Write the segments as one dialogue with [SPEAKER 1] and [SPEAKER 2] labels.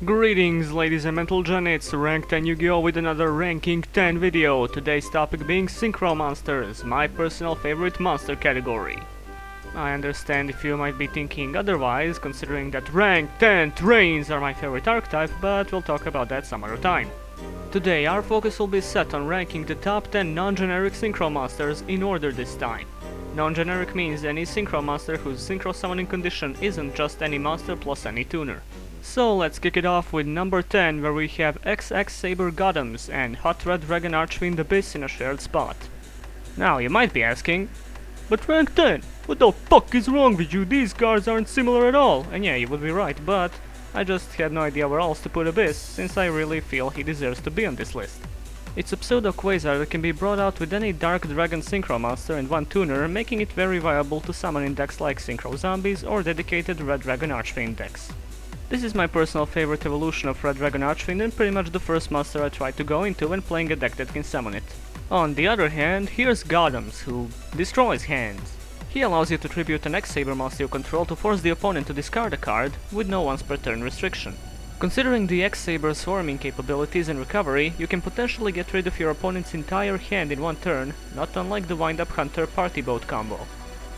[SPEAKER 1] Greetings ladies and mental genets, Rank 10 Yu-Gi-Oh! With another Ranking 10 video, today's topic being Synchro monsters, my personal favorite monster category. I understand if you might be thinking otherwise, considering that Rank 10 trains are my favorite archetype, but we'll talk about that some other time. Today our focus will be set on ranking the top 10 non-generic Synchro monsters in order this time. Non-generic means any Synchro monster whose Synchro summoning condition isn't just any monster plus any tuner. So let's kick it off with number 10, where we have XX Saber Gothams and Hot Red Dragon Archfiend Abyss in a shared spot. Now you might be asking, but rank 10, what the fuck is wrong with you? These cards aren't similar at all. And yeah, you would be right, but I just had no idea where else to put Abyss, since I really feel he deserves to be on this list. It's a pseudo Quasar that can be brought out with any Dark Dragon Synchro monster and one tuner, making it very viable to summon in decks like Synchro Zombies or dedicated Red Dragon Archfiend decks. This is my personal favorite evolution of Red Dragon Archfiend and pretty much the first monster I tried to go into when playing a deck that can summon it. On the other hand, here's Gothams, who destroys hands. He allows you to tribute an X-Saber monster you control to force the opponent to discard a card, with no once per turn restriction. Considering the X-Saber's swarming capabilities and recovery, you can potentially get rid of your opponent's entire hand in one turn, not unlike the Wind-Up Hunter Party Boat combo.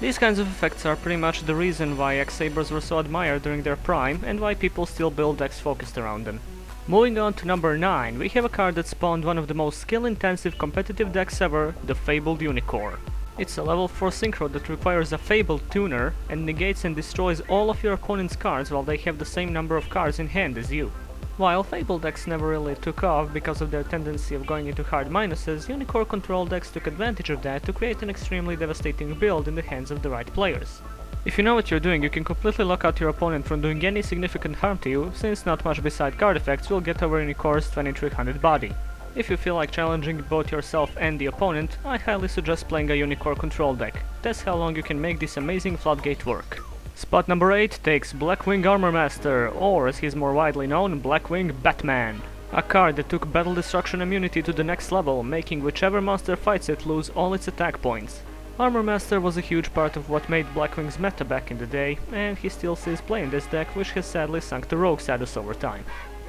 [SPEAKER 1] These kinds of effects are pretty much the reason why X-Sabers were so admired during their prime, and why people still build decks focused around them. Moving on to number 9, we have a card that spawned one of the most skill-intensive competitive decks ever, the fabled UNICOR. It's a level 4 synchro that requires a fabled tuner and negates and destroys all of your opponent's cards while they have the same number of cards in hand as you. While fabled decks never really took off because of their tendency of going into hard minuses, UNICOR control decks took advantage of that to create an extremely devastating build in the hands of the right players. If you know what you're doing, you can completely lock out your opponent from doing any significant harm to you, since not much beside card effects will get over UNICOR's 2300 body. If you feel like challenging both yourself and the opponent, I highly suggest playing a UNICOR control deck. That's how long you can make this amazing floodgate work. Spot number 8 takes Blackwing Armor Master, or as he's more widely known, Blackwing Batman. A card that took Battle Destruction immunity to the next level, making whichever monster fights it lose all its attack points. Armor Master was a huge part of what made Blackwing's meta back in the day, and he still sees play in this deck, which has sadly sunk to Rogue status over time.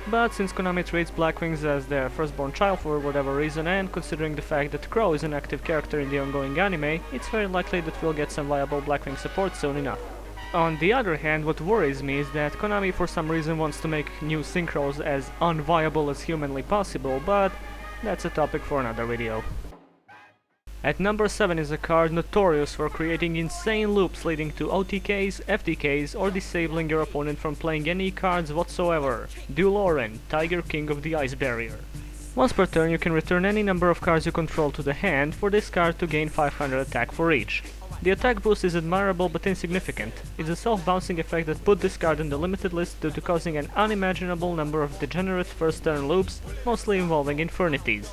[SPEAKER 1] But since Konami treats Blackwings as their firstborn child for whatever reason, and considering the fact that Crow is an active character in the ongoing anime, it's very likely that we'll get some viable Blackwing support soon enough. On the other hand, what worries me is that Konami for some reason wants to make new synchros as unviable as humanly possible, but that's a topic for another video. At number 7 is a card notorious for creating insane loops leading to OTKs, FTKs, or disabling your opponent from playing any cards whatsoever. Duloran, Tiger King of the Ice Barrier. Once per turn you can return any number of cards you control to the hand for this card to gain 500 attack for each. The attack boost is admirable but insignificant. It's a self-bouncing effect that put this card in the limited list due to causing an unimaginable number of degenerate first turn loops, mostly involving infirmities.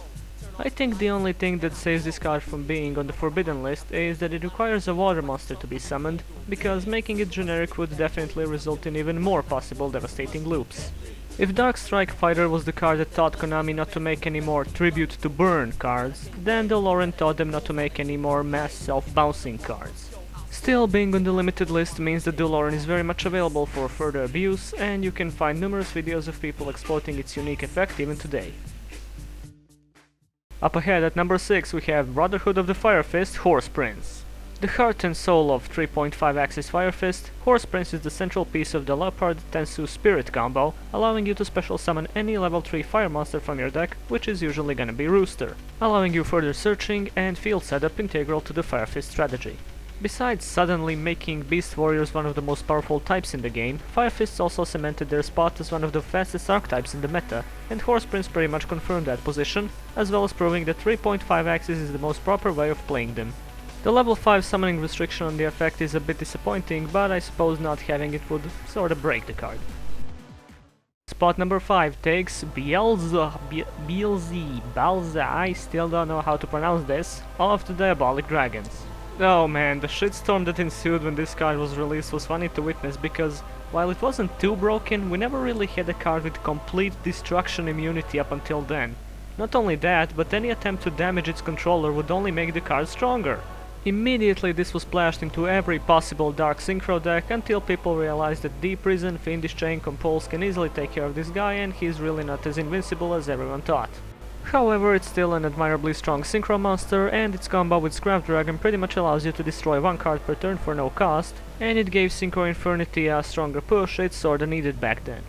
[SPEAKER 1] I think the only thing that saves this card from being on the forbidden list is that it requires a water monster to be summoned, because making it generic would definitely result in even more possible devastating loops. If Dark Strike Fighter was the card that taught Konami not to make any more Tribute to Burn cards, then Duloran taught them not to make any more mass self-bouncing cards. Still, being on the limited list means that Duloran is very much available for further abuse, and you can find numerous videos of people exploiting its unique effect even today. Up ahead at number 6 we have Brotherhood of the Fire Fist, Horse Prince. The heart and soul of 3.5 axis Fire Fist, Horse Prince is the central piece of the Leopard Tensu Spirit combo, allowing you to special summon any level 3 fire monster from your deck, which is usually gonna be Rooster, allowing you further searching and field setup integral to the Fire Fist strategy. Besides suddenly making Beast Warriors one of the most powerful types in the game, Fire Fists also cemented their spot as one of the fastest archetypes in the meta, and Horse Prince pretty much confirmed that position, as well as proving that 3.5 axis is the most proper way of playing them. The level 5 summoning restriction on the effect is a bit disappointing, but I suppose not having it would sorta break the card. Spot number 5 takes Balza, I still don't know how to pronounce this, of the Diabolic Dragons. Oh man, the shitstorm that ensued when this card was released was funny to witness, because while it wasn't too broken, we never really had a card with complete destruction immunity up until then. Not only that, but any attempt to damage its controller would only make the card stronger. Immediately this was splashed into every possible dark synchro deck until people realized that Deep Prison, Fiendish Chain, Compulse can easily take care of this guy and he's really not as invincible as everyone thought. However, it's still an admirably strong synchro monster, and its combo with Scrap Dragon pretty much allows you to destroy one card per turn for no cost, and it gave Synchro Infernity a stronger push it sorta needed back then.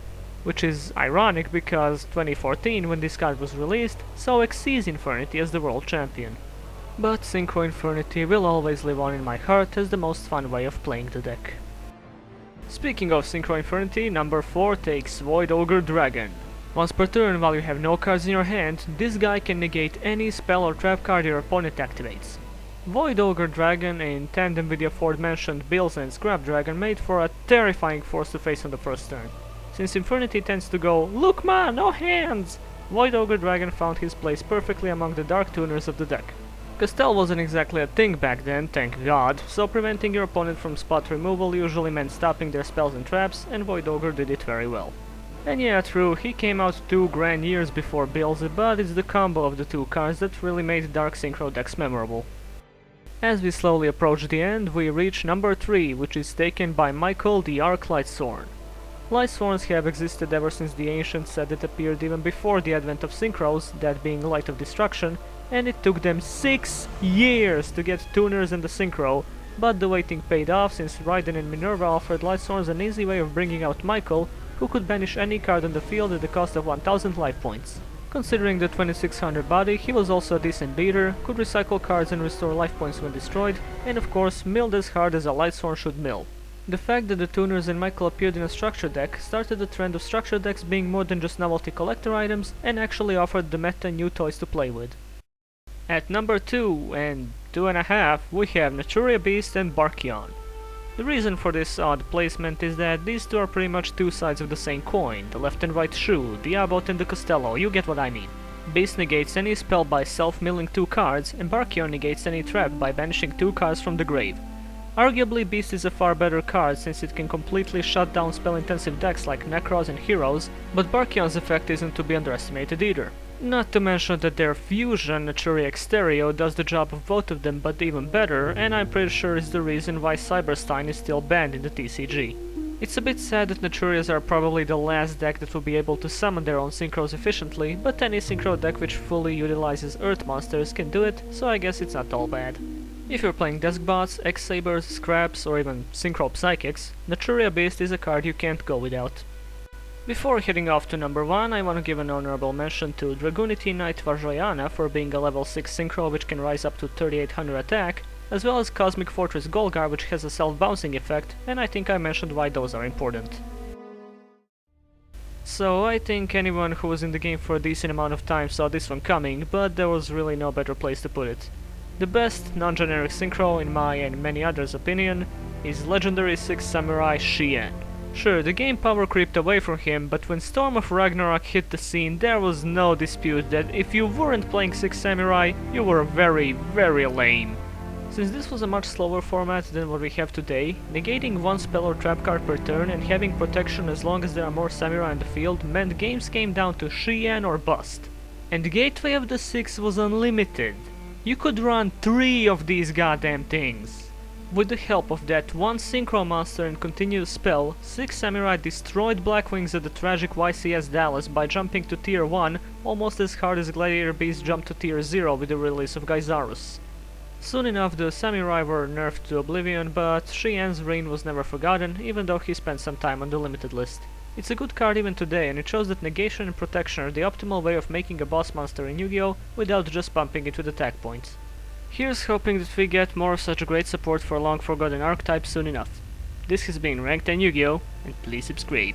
[SPEAKER 1] Which is ironic because 2014, when this card was released, saw Xyz Infernity as the world champion. But Synchro Infernity will always live on in my heart as the most fun way of playing the deck. Speaking of Synchro Infernity, number 4 takes Void Ogre Dragon. Once per turn, while you have no cards in your hand, this guy can negate any spell or trap card your opponent activates. Void Ogre Dragon, in tandem with the aforementioned Bills and Scrap Dragon, made for a terrifying force to face on the first turn. Since Infernity tends to go, "Look ma, no hands!" Void Ogre Dragon found his place perfectly among the dark tuners of the deck. Castell wasn't exactly a thing back then, thank god, so preventing your opponent from spot removal usually meant stopping their spells and traps, and Void Ogre did it very well. And yeah, true, he came out 2 grand years before Bills, but it's the combo of the two cards that really made Dark Synchro decks memorable. As we slowly approach the end, we reach number 3, which is taken by Michael the Arc Lightsworn. Lightsworns have existed ever since the ancient set that appeared even before the advent of Synchros, that being Light of Destruction, and it took them 6 years to get tuners in the Synchro, but the waiting paid off since Raiden and Minerva offered Lightsworns an easy way of bringing out Michael, who could banish any card on the field at the cost of 1000 life points. Considering the 2600 body, he was also a decent beater, could recycle cards and restore life points when destroyed, and of course milled as hard as a Lightsworn should mill. The fact that the tuners and Michael appeared in a structure deck started the trend of structure decks being more than just novelty collector items and actually offered the meta new toys to play with. At number 2 and 2.5 we have Naturia Beast and Barkion. The reason for this odd placement is that these two are pretty much two sides of the same coin, the left and right shoe, the Abbot and the Costello, you get what I mean. Beast negates any spell by self-milling 2 cards, and Barkion negates any trap by banishing 2 cards from the grave. Arguably Beast is a far better card since it can completely shut down spell-intensive decks like Necros and Heroes, but Barkion's effect isn't to be underestimated either. Not to mention that their fusion, Naturia Exterio, does the job of both of them but even better, and I'm pretty sure is the reason why Cyberstein is still banned in the TCG. It's a bit sad that Naturias are probably the last deck that will be able to summon their own Synchros efficiently, but any Synchro deck which fully utilizes Earth monsters can do it, so I guess it's not all bad. If you're playing Desk Bots, X-Sabers, Scraps, or even Synchro Psychics, Naturia Beast is a card you can't go without. Before heading off to number 1, I want to give an honorable mention to Dragunity Knight Vajrayana for being a level 6 Synchro which can rise up to 3800 attack, as well as Cosmic Fortress Golgar which has a self-bouncing effect, and I think I mentioned why those are important. So I think anyone who was in the game for a decent amount of time saw this one coming, but there was really no better place to put it. The best non-generic Synchro, in my and many others' opinion, is legendary 6 Samurai Shien. Sure, the game power creeped away from him, but when Storm of Ragnarok hit the scene, there was no dispute that if you weren't playing 6 Samurai, you were very, very lame. Since this was a much slower format than what we have today, negating one spell or trap card per turn and having protection as long as there are more Samurai in the field meant games came down to Shien or bust. And Gateway of the 6 was unlimited. You could run 3 of these goddamn things. With the help of that one Synchro monster and continuous spell, 6 Samurai destroyed Blackwings at the tragic YCS Dallas by jumping to tier 1 almost as hard as Gladiator Beast jumped to tier 0 with the release of Gaizarus. Soon enough the Samurai were nerfed to oblivion, but Shien's reign was never forgotten, even though he spent some time on the limited list. It's a good card even today, and it shows that negation and protection are the optimal way of making a boss monster in Yu-Gi-Oh! Without just pumping it with attack points. Here's hoping that we get more of such great support for long forgotten archetypes soon enough. This has been Ranked and Yu-Gi-Oh! And please subscribe.